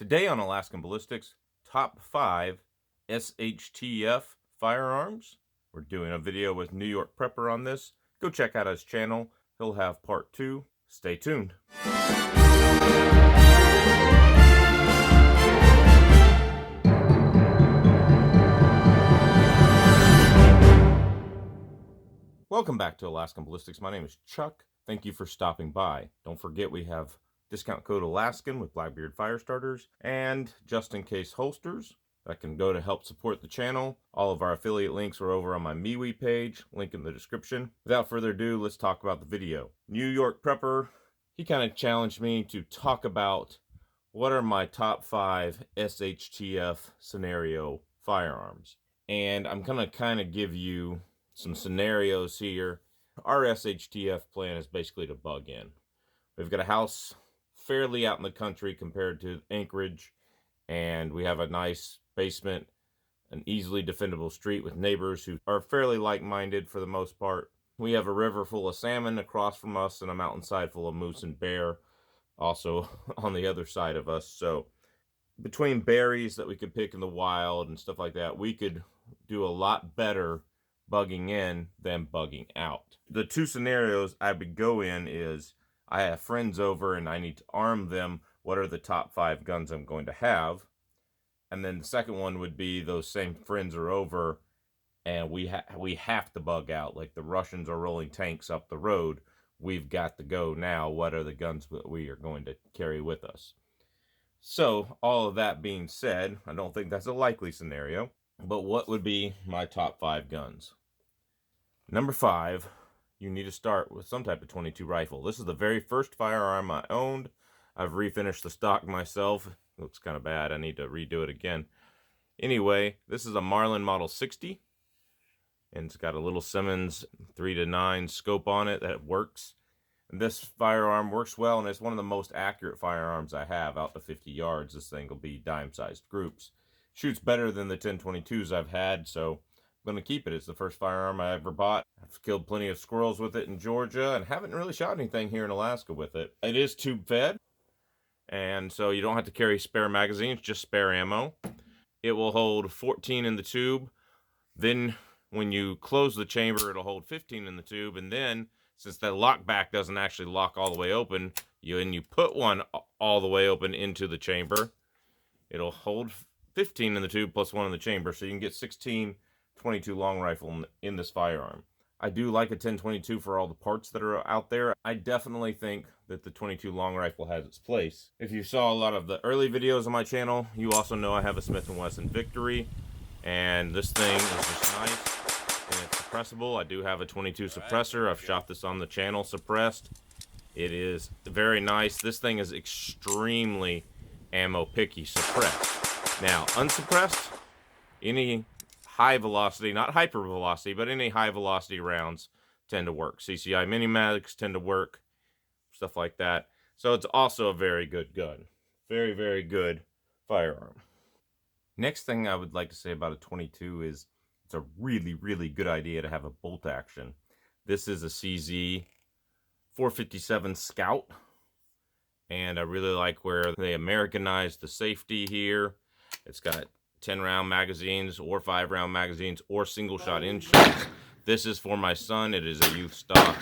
Today on Alaskan Ballistics, top 5 SHTF firearms. We're doing a video with NYPrepper on this. Go check out his channel. He'll have part 2. Stay tuned. Welcome back to Alaskan Ballistics. My name is Chuck. Thank you for stopping by. Don't forget we have discount code Alaskan with Blackbeard fire starters and just in case holsters that can go to help support the channel. All of our affiliate links are over on my MeWe page, link in the description. Without further ado, let's talk about the video. NYPrepper, he kind of challenged me to talk about what are my top 5 SHTF Scenario firearms. And I'm gonna kind of give you some scenarios here. Our SHTF plan is basically to bug in. We've got a house fairly out in the country compared to Anchorage, and we have a nice basement, an easily defendable street with neighbors who are fairly like-minded for the most part. We have a river full of salmon across from us and a mountainside full of moose and bear also on the other side of us. So between berries that we could pick in the wild and stuff like that, we could do a lot better bugging in than bugging out. The two scenarios I would go in is I have friends over and I need to arm them. What are the top 5 guns I'm going to have? And then the second one would be those same friends are over and we have to bug out. Like the Russians are rolling tanks up the road. We've got to go now. What are the guns that we are going to carry with us? So all of that being said, I don't think that's a likely scenario. But what would be my top 5 guns? Number 5, you need to start with some type of .22 rifle. This is the very first firearm I owned. I've refinished the stock myself. It looks kind of bad. I need to redo it again. Anyway, this is a Marlin Model 60. And it's got a little Simmons 3-9 scope on it that works. And this firearm works well, and it's one of the most accurate firearms I have out to 50 yards. This thing will be dime-sized groups. Shoots better than the 10-22s I've had, so I'm going to keep it. It's the first firearm I ever bought. I've killed plenty of squirrels with it in Georgia and haven't really shot anything here in Alaska with it. It is tube fed, and so you don't have to carry spare magazines, just spare ammo. It will hold 14 in the tube. Then when you close the chamber, it'll hold 15 in the tube, and then since that lockback doesn't actually lock all the way open, you put one all the way open into the chamber, it'll hold 15 in the tube plus 1 in the chamber, so you can get 16 .22 long rifle in this firearm. I do like a 10-22 for all the parts that are out there. I definitely think that the .22 long rifle has its place. If you saw a lot of the early videos on my channel, you also know I have a Smith & Wesson Victory, and this thing is just nice, and it's suppressible. I do have a .22 suppressor. I've shot this on the channel suppressed. It is very nice. This thing is extremely ammo picky suppressed. Now, unsuppressed, any high velocity, not hyper velocity, but any high velocity rounds tend to work. CCI mini-mags tend to work, stuff like that. So it's also a very good gun. Very, very good firearm. Next thing I would like to say about a .22 is it's a really, really good idea to have a bolt action. This is a CZ 457 Scout. And I really like where they Americanized the safety here. It's got 10-round magazines or 5-round magazines or single-shot in-shots. This is for my son. It is a youth stock.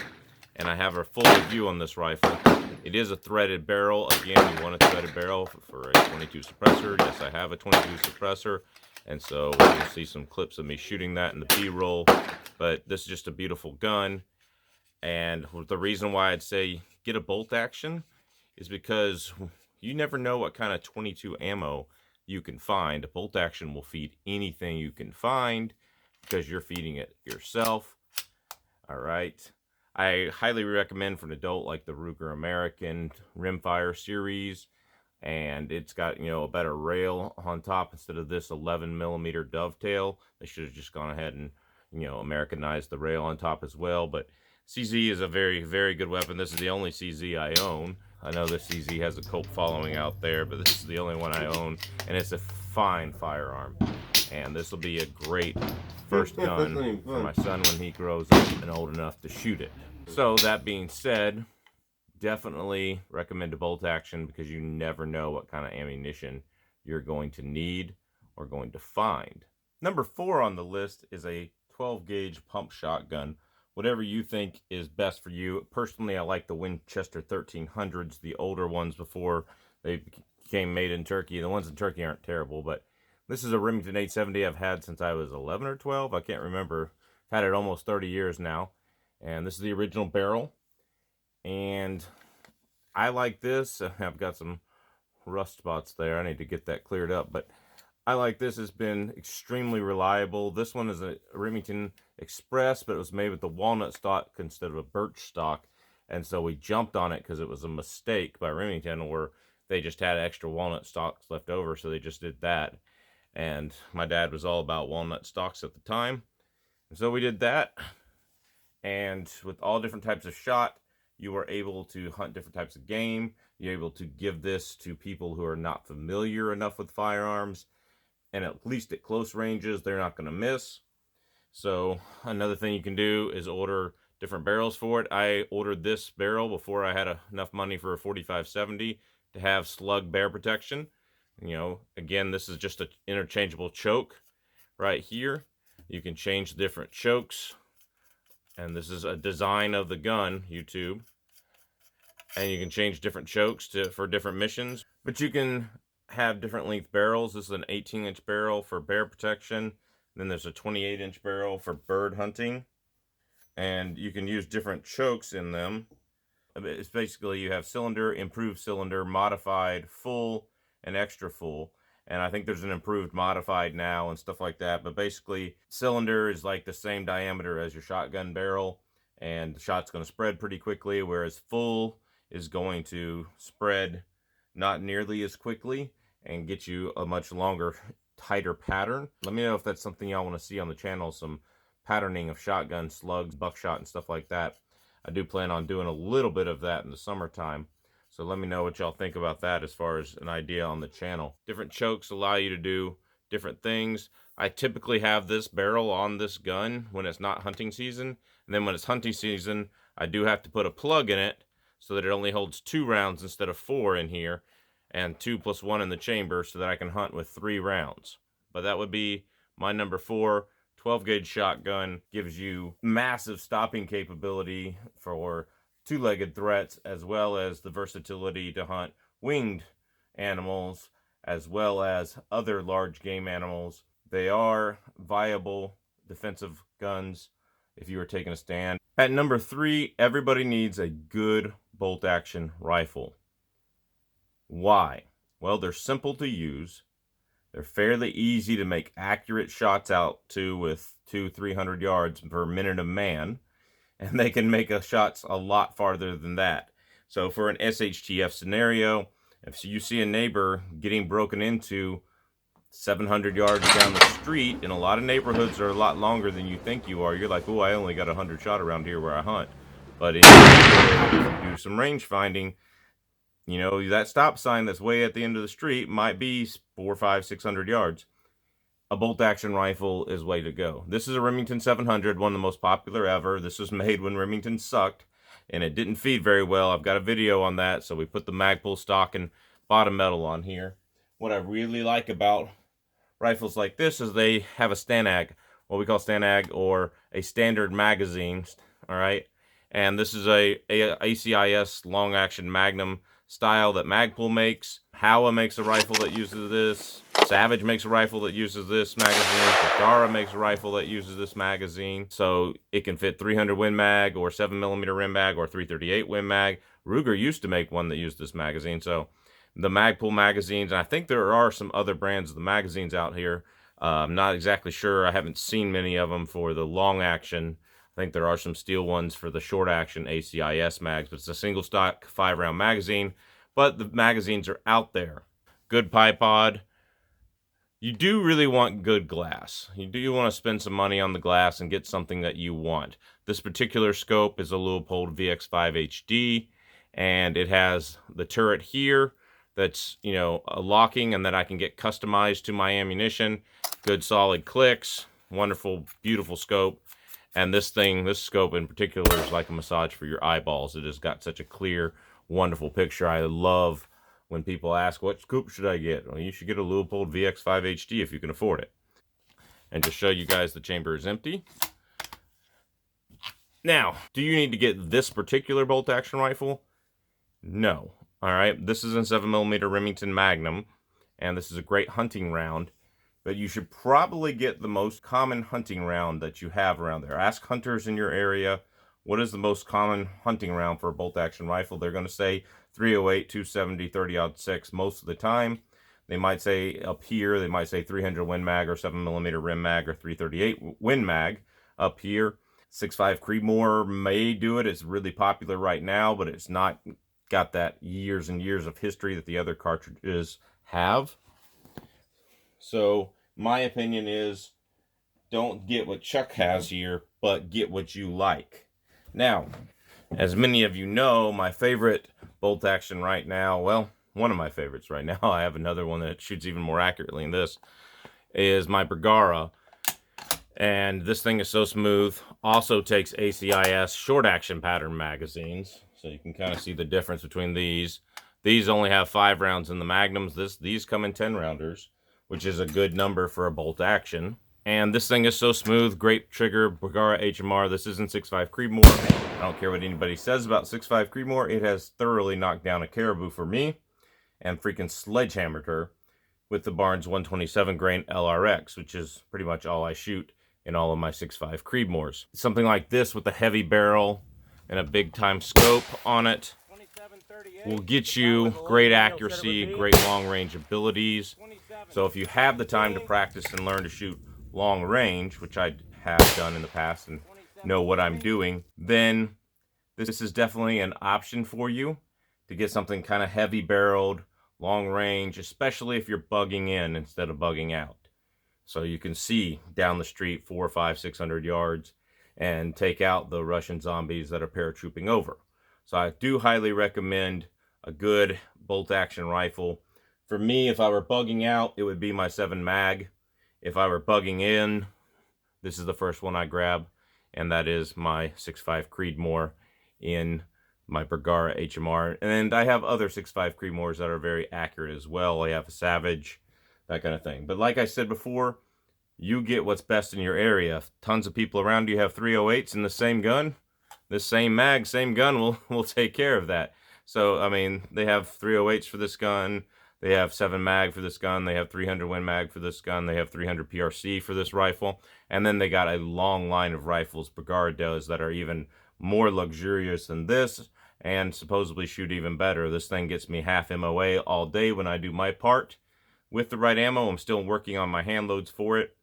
And I have a full review on this rifle. It is a threaded barrel. Again, you want a threaded barrel for a .22 suppressor. Yes, I have a .22 suppressor. And so you'll see some clips of me shooting that in the B-roll. But this is just a beautiful gun. And the reason why I'd say get a bolt action is because you never know what kind of .22 ammo you can find. A bolt action will feed anything you can find because you're feeding it yourself. All right. I highly recommend for an adult like the Ruger American Rimfire series. And it's got, a better rail on top instead of this 11mm dovetail. They should have just gone ahead and, Americanized the rail on top as well. But CZ is a very, very good weapon. This is the only CZ I own. I know this CZ has a cult following out there, but this is the only one I own, and it's a fine firearm. And this will be a great first gun for my son when he grows up and old enough to shoot it. So that being said, Definitely recommend a bolt action because you never know what kind of ammunition you're going to need or going to find. Number 4 on the list is a 12 gauge pump shotgun. Whatever you think is best for you. Personally, I like the Winchester 1300s, the older ones before they became made in Turkey. The ones in Turkey aren't terrible, but this is a Remington 870 I've had since I was 11 or 12. I can't remember. I've had it almost 30 years now. And this is the original barrel. And I like this. I've got some rust spots there. I need to get that cleared up. But I like this. It's been extremely reliable. This one is a Remington Express, but it was made with the walnut stock instead of a birch stock. And so we jumped on it because it was a mistake by Remington, where they just had extra walnut stocks left over, so they just did that. And my dad was all about walnut stocks at the time. And so we did that. And with all different types of shot, you are able to hunt different types of game. You're able to give this to people who are not familiar enough with firearms. And at least at close ranges, they're not going to miss. So another thing you can do is order different barrels for it. I ordered this barrel before I had enough money for a 4570 to have slug bear protection. You know, again, this is just an interchangeable choke right here. You can change different chokes. And this is a design of the gun, YouTube. And you can change different chokes for different missions. But you can have different length barrels. This is an 18-inch barrel for bear protection. Then there's a 28-inch barrel for bird hunting. And you can use different chokes in them. It's basically you have cylinder, improved cylinder, modified, full, and extra full. And I think there's an improved modified now and stuff like that. But basically, cylinder is like the same diameter as your shotgun barrel. And the shot's going to spread pretty quickly. Whereas full is going to spread not nearly as quickly and get you a much longer, tighter pattern. Let me know if that's something y'all want to see on the channel. Some patterning of shotgun slugs, buckshot, and stuff like that. I do plan on doing a little bit of that in the summertime. So let me know what y'all think about that as far as an idea on the channel. Different chokes allow you to do different things. I typically have this barrel on this gun when it's not hunting season. And then when it's hunting season, I do have to put a plug in it so that it only holds 2 rounds instead of 4 in here. And 2 plus 1 in the chamber so that I can hunt with 3 rounds. But that would be my number 4. 12 gauge shotgun gives you massive stopping capability for 2-legged threats, as well as the versatility to hunt winged animals, as well as other large game animals. They are viable defensive guns if you were taking a stand. At number 3, everybody needs a good bolt action rifle. Why? Well, they're simple to use. They're fairly easy to make accurate shots out to with 200-300 yards per minute of man. And they can make shots a lot farther than that. So for an SHTF scenario, if you see a neighbor getting broken into 700 yards down the street, and a lot of neighborhoods are a lot longer than you think you are, you're like, oh, I only got 100 shot around here where I hunt. But if you do some range finding, you know, that stop sign that's way at the end of the street might be 400, 500, 600 yards. A bolt action rifle is way to go. This is a Remington 700, one of the most popular ever. This was made when Remington sucked, and it didn't feed very well. I've got a video on that, so we put the Magpul stock and bottom metal on here. What I really like about rifles like this is they have a Stanag, what we call Stanag, or a standard magazine, all right? And this is a ACIS long-action Magnum style that Magpul makes. Howa makes a rifle that uses this. Savage makes a rifle that uses this magazine. Bergara makes a rifle that uses this magazine. So it can fit 300 Win Mag or 7mm Rim Mag or 338 Win Mag. Ruger used to make one that used this magazine. So the Magpul magazines, and I think there are some other brands of the magazines out here. I'm not exactly sure. I haven't seen many of them for the long action. I think there are some steel ones for the short action ACIS mags, but it's a single stock 5-round magazine. But the magazines are out there. Good bipod. You do really want good glass. You do want to spend some money on the glass and get something that you want. This particular scope is a Leupold VX5 HD, and it has the turret here that's, you know, a locking and that I can get customized to my ammunition. Good solid clicks, wonderful, beautiful scope. And this scope in particular is like a massage for your eyeballs. It has got such a clear, wonderful picture. I love when people ask, what scope should I get? Well, you should get a Leupold VX5 HD if you can afford it. And to show you guys, the chamber is empty. Now, do you need to get this particular bolt-action rifle? No. All right, this is a 7mm Remington Magnum, and this is a great hunting round. But you should probably get the most common hunting round that you have around there. Ask hunters in your area, what is the most common hunting round for a bolt-action rifle? They're going to say 308, 270, 30-06 most of the time. They might say up here, they might say 300 Win Mag or 7mm Rim Mag or 338 Win Mag up here. 6.5 Creedmoor may do it. It's really popular right now, but it's not got that years and years of history that the other cartridges have. So my opinion is, don't get what Chuck has here, but get what you like. Now, as many of you know, my favorite bolt action right now, well, one of my favorites right now, I have another one that shoots even more accurately than this, is my Bergara. And this thing is so smooth. Also takes ACIS short action pattern magazines. So you can kind of see the difference between these. These only have 5 rounds in the Magnums. These come in 10 rounders, which is a good number for a bolt action. And this thing is so smooth. Great trigger, Bergara HMR. This isn't 6.5 Creedmoor. I don't care what anybody says about 6.5 Creedmoor. It has thoroughly knocked down a caribou for me and freaking sledgehammered her with the Barnes 127 grain LRX, which is pretty much all I shoot in all of my 6.5 Creedmoors. Something like this with a heavy barrel and a big time scope on it will get you great accuracy, great long range abilities. So if you have the time to practice and learn to shoot long range, which I have done in the past and know what I'm doing, then this is definitely an option for you to get something kind of heavy barreled, long range, especially if you're bugging in instead of bugging out. So you can see down the street 400, 500, 600 yards and take out the Russian zombies that are paratrooping over. So I do highly recommend a good bolt action rifle. For me, if I were bugging out, it would be my 7 mag. If I were bugging in, this is the first one I grab, and that is my 6.5 Creedmoor in my Bergara HMR. And I have other 6.5 Creedmoors that are very accurate as well. I have a Savage, that kind of thing. But like I said before, you get what's best in your area. If tons of people around you have 308s in the same gun, this same mag, same gun will take care of that. So, I mean, they have 308s for this gun. They have 7 mag for this gun. They have 300 Win Mag for this gun. They have 300 PRC for this rifle. And then they got a long line of rifles Bergara does that are even more luxurious than this and supposedly shoot even better. This thing gets me half MOA all day when I do my part. With the right ammo, I'm still working on my hand loads for it.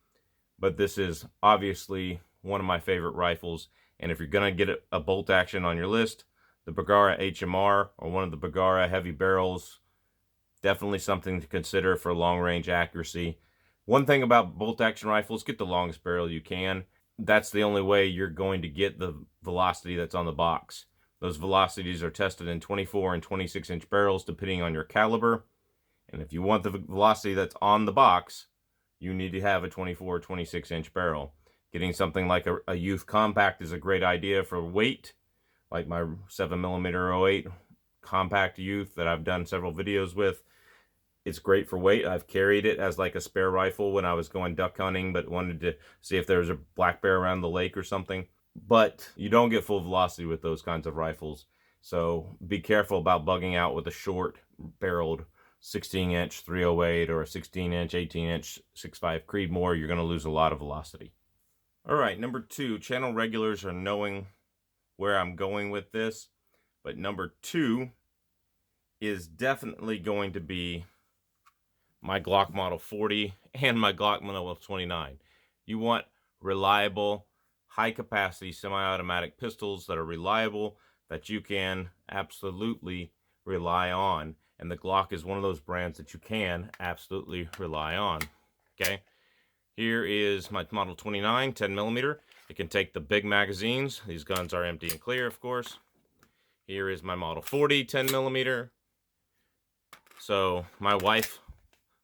But this is obviously one of my favorite rifles. And if you're going to get a bolt action on your list, the Bergara HMR or one of the Bergara heavy barrels, definitely something to consider for long range accuracy. One thing about bolt action rifles, get the longest barrel you can. That's the only way you're going to get the velocity that's on the box. Those velocities are tested in 24 and 26 inch barrels depending on your caliber. And if you want the velocity that's on the box, you need to have a 24 or 26 inch barrel. Getting something like a youth compact is a great idea for weight, like my 7mm 08 compact youth that I've done several videos with. It's great for weight. I've carried it as like a spare rifle when I was going duck hunting, but wanted to see if there was a black bear around the lake or something. But you don't get full velocity with those kinds of rifles. So be careful about bugging out with a short barreled 16-inch 308 or a 16-inch, 18-inch 6.5 Creedmoor. You're going to lose a lot of velocity. All right, number 2, channel regulars are knowing where I'm going with this. But number 2 is definitely going to be my Glock Model 40 and my Glock Model 29. You want reliable, high-capacity semi-automatic pistols that are reliable, that you can absolutely rely on. And the Glock is one of those brands that you can absolutely rely on. Okay, here is my Model 29, 10mm. It can take the big magazines. These guns are empty and clear, of course. Here is my Model 40, 10mm. So my wife,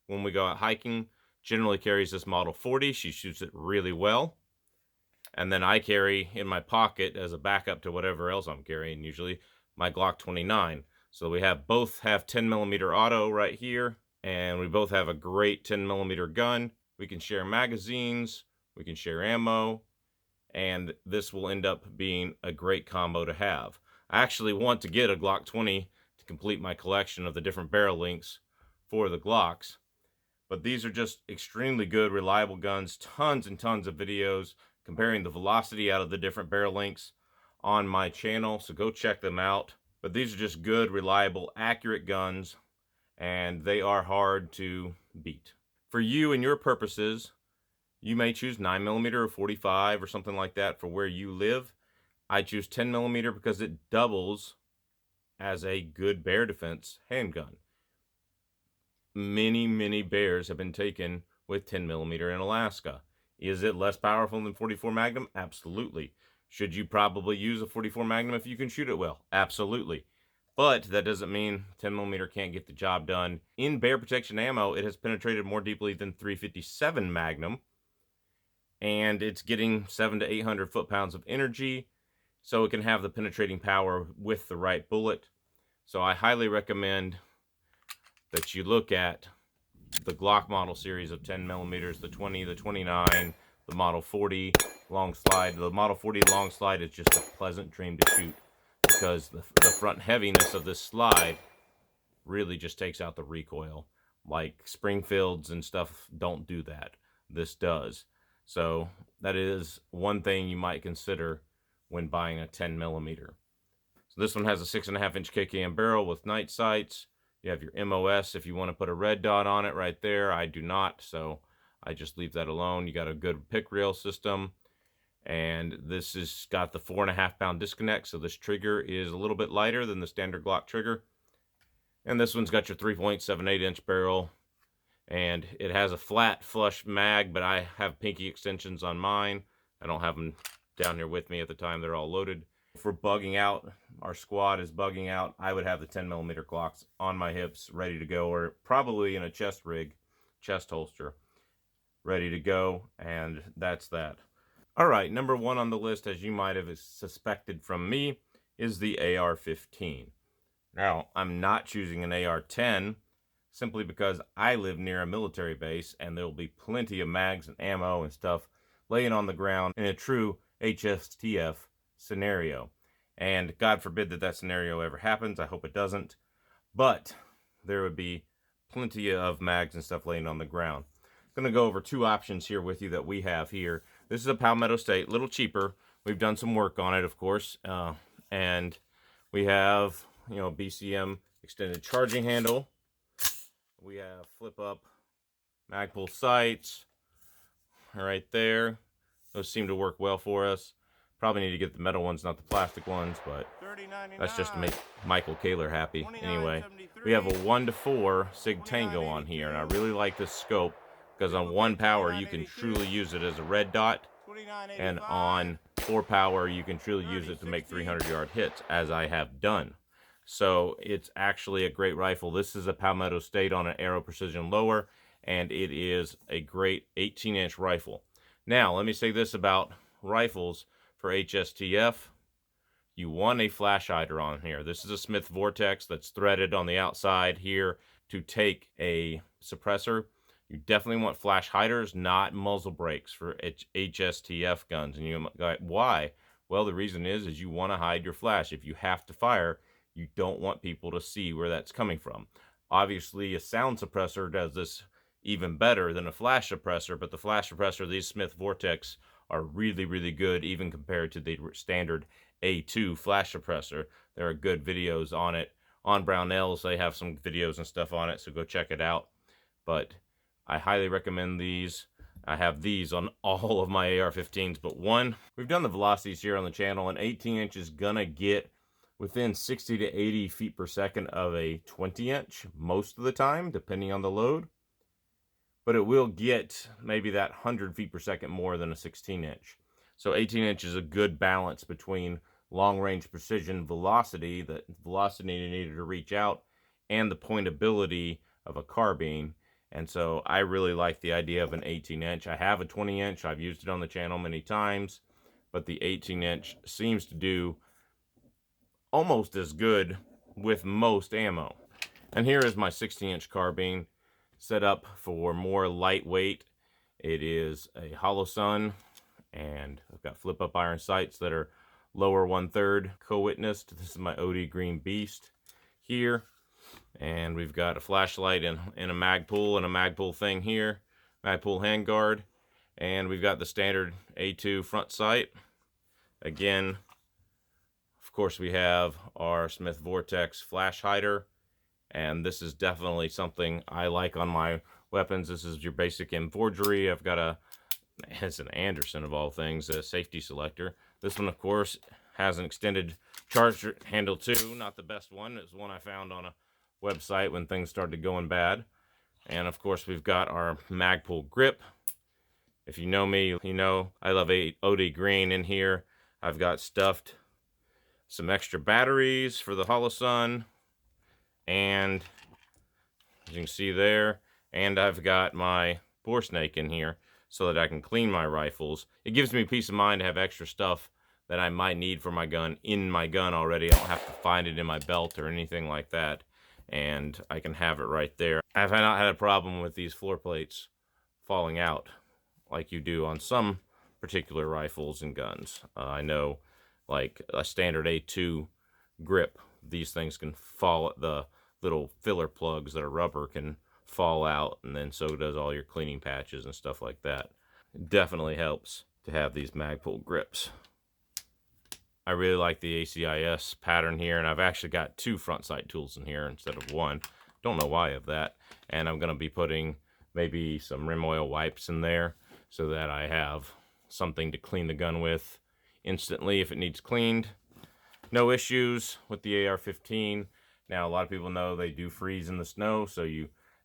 when we go out hiking, generally carries this Model 40. She shoots it really well. And then I carry in my pocket, as a backup to whatever else I'm carrying usually, my Glock 29. So we have both have 10mm auto right here, and we both have a great 10mm gun. We can share magazines, we can share ammo, and this will end up being a great combo to have. I actually want to get a Glock 20 to complete my collection of the different barrel lengths for the Glocks. But these are just extremely good, reliable guns. Tons and tons of videos comparing the velocity out of the different barrel lengths on my channel, so go check them out. But these are just good, reliable, accurate guns, and they are hard to beat. For you and your purposes, you may choose 9mm or 45 or something like that for where you live. I choose 10mm because it doubles as a good bear defense handgun. Many bears have been taken with 10mm in Alaska. Is it less powerful than 44 Magnum? Absolutely. Should you probably use a 44 Magnum if you can shoot it well? Absolutely. But that doesn't mean 10mm can't get the job done. In bear protection ammo, it has penetrated more deeply than 357 Magnum, and it's getting 700 to 800 foot-pounds of energy, so it can have the penetrating power with the right bullet. So I highly recommend that you look at the Glock model series of 10mm, the 20, the 29, the Model 40 long slide. The Model 40 long slide is just a pleasant dream to shoot because the front heaviness of this slide really just takes out the recoil. Like Springfields and stuff don't do that. This does. So that is one thing you might consider when buying a 10mm. So this one has a 6.5-inch KKM barrel with night sights. You have your MOS if you want to put a red dot on it right there. I do not, so I just leave that alone. You got a good pick rail system, and this has got the 4.5-pound disconnect, so this trigger is a little bit lighter than the standard Glock trigger. And this one's got your 3.78-inch barrel, and it has a flat flush mag, but I have pinky extensions on mine. I don't have them down here with me at the time. They're all loaded. If we're bugging out, our squad is bugging out, I would have the 10mm Glocks on my hips, ready to go, or probably in a chest rig, chest holster, ready to go, and that's that. All right, number one on the list, as you might have suspected from me, is the AR-15. Now, I'm not choosing an AR-10 simply because I live near a military base, and there will be plenty of mags and ammo and stuff laying on the ground in a true SHTF scenario. And God forbid that that scenario ever happens. I hope it doesn't. But there would be plenty of mags and stuff laying on the ground. I'm going to go over two options here with you that we have here. This is a Palmetto State, a little cheaper. We've done some work on it, of course. And we have, BCM extended charging handle. We have flip up Magpul sights right there. Those seem to work well for us. Probably need to get the metal ones, not the plastic ones, but that's just to make Michael Kaler happy. Anyway, we have a 1:4 Sig Tango on here, and I really like this scope because on 1 power you can truly use it as a red dot, and on 4 power you can truly use it to make 300-yard hits, as I have done. So it's actually a great rifle. This is a Palmetto State on an Aero Precision lower, and it is a great 18-inch rifle. Now, let me say this about rifles for HSTF. You want a flash hider on here. This is a Smith Vortex that's threaded on the outside here to take a suppressor. You definitely want flash hiders, not muzzle brakes for HSTF guns. And you go, why? Well, the reason is you want to hide your flash. If you have to fire, you don't want people to see where that's coming from. Obviously, a sound suppressor does this even better than a flash suppressor, but the flash suppressor, these Smith Vortex, are really good, even compared to the standard A2 flash suppressor. There are good videos on it. On Brownells, they have some videos and stuff on it, so go check it out. But I highly recommend these. I have these on all of my AR-15s but one. We've done the velocities here on the channel, and 18-inch is gonna get within 60 to 80 feet per second of a 20-inch most of the time, depending on the load. But it will get maybe that 100 feet per second more than a 16-inch. So 18-inch is a good balance between long-range precision velocity, the velocity needed to reach out, and the pointability of a carbine. And so I really like the idea of an 18-inch. I have a 20-inch. I've used it on the channel many times, but the 18-inch seems to do almost as good with most ammo. And here is my 60-inch carbine set up for more lightweight. It is a Holosun, and I've got flip-up iron sights that are lower 1/3 co-witnessed. This is my OD Green Beast here, and we've got a flashlight and a Magpul and a Magpul thing here, Magpul handguard, and we've got the standard A2 front sight. Again, of course, we have our Smith Vortex flash hider, and this is definitely something I like on my weapons. This is your basic M forgery. I've got it's an Anderson of all things, a safety selector. This one, of course, has an extended charge handle too. Not the best one. It's one I found on a website when things started going bad. And of course, we've got our Magpul grip. If you know me, you know I love OD Green. In here, I've got stuffed some extra batteries for the Holosun, and as you can see there, and I've got my bore snake in here so that I can clean my rifles. It gives me peace of mind to have extra stuff that I might need for my gun in my gun already. I don't have to find it in my belt or anything like that, and I can have it right there. I've not had a problem with these floor plates falling out like you do on some particular rifles and guns. I know, like a standard A2 grip, these things can fall, the little filler plugs that are rubber can fall out, and then so does all your cleaning patches and stuff like that. It definitely helps to have these Magpul grips. I really like the ACIS pattern here, and I've actually got 2 front sight tools in here instead of 1. Don't know why of that. And I'm going to be putting maybe some rim oil wipes in there so that I have something to clean the gun with instantly if it needs cleaned. No issues with the AR-15. Now, a lot of people know they do freeze in the snow, so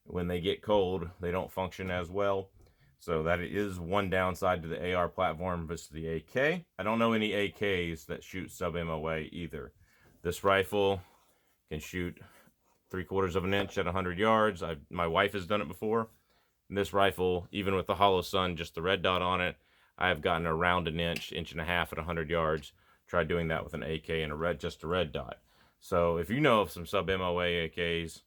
when they get cold, they don't function as well. So that is one downside to the AR platform versus the AK. I don't know any AKs that shoot sub-MOA either. This rifle can shoot 3/4 of an inch at 100 yards. My wife has done it before. And this rifle, even with the Holosun, just the red dot on it, I have gotten around an inch, 1.5 inches at 100 yards. Tried doing that with an AK and just a red dot. So if you know of some sub-MOA AKs,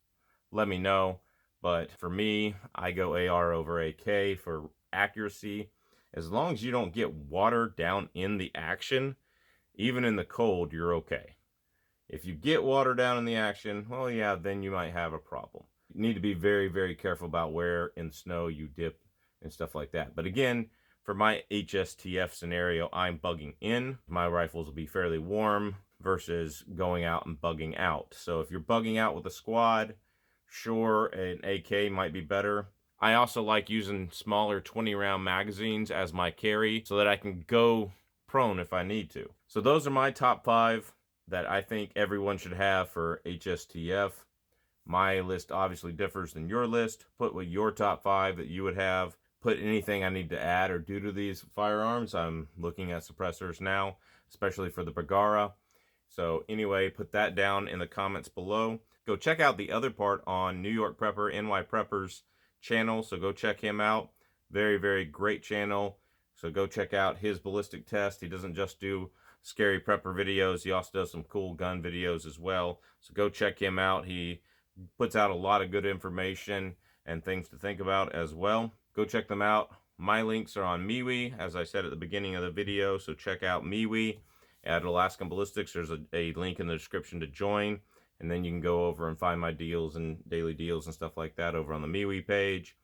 let me know. But for me, I go AR over AK for accuracy. As long as you don't get water down in the action, even in the cold, you're okay. If you get water down in the action, well, yeah, then you might have a problem. You need to be very, very careful about where in snow you dip and stuff like that. But again, for my SHTF scenario, I'm bugging in. My rifles will be fairly warm versus going out and bugging out. So if you're bugging out with a squad, sure, an AK might be better. I also like using smaller 20-round magazines as my carry so that I can go prone if I need to. So those are my top 5 that I think everyone should have for SHTF. My list obviously differs than your list. Put what your top 5 that you would have. Put anything I need to add or do to these firearms. I'm looking at suppressors now, especially for the Bergara. So anyway, put that down in the comments below. Go check out the other part on NYPrepper, NYPrepper's channel. So go check him out. Very, very great channel. So go check out his ballistic test. He doesn't just do scary prepper videos. He also does some cool gun videos as well. So go check him out. He puts out a lot of good information and things to think about as well. Go check them out. My links are on MeWe, as I said at the beginning of the video. So check out MeWe at Alaskan Ballistics. There's a link in the description to join. And then you can go over and find my deals and daily deals and stuff like that over on the MeWe page.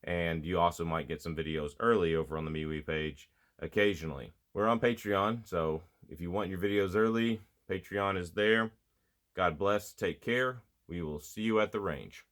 And you also might get some videos early over on the MeWe page occasionally. We're on Patreon, so if you want your videos early, Patreon is there. God bless. Take care. We will see you at the range.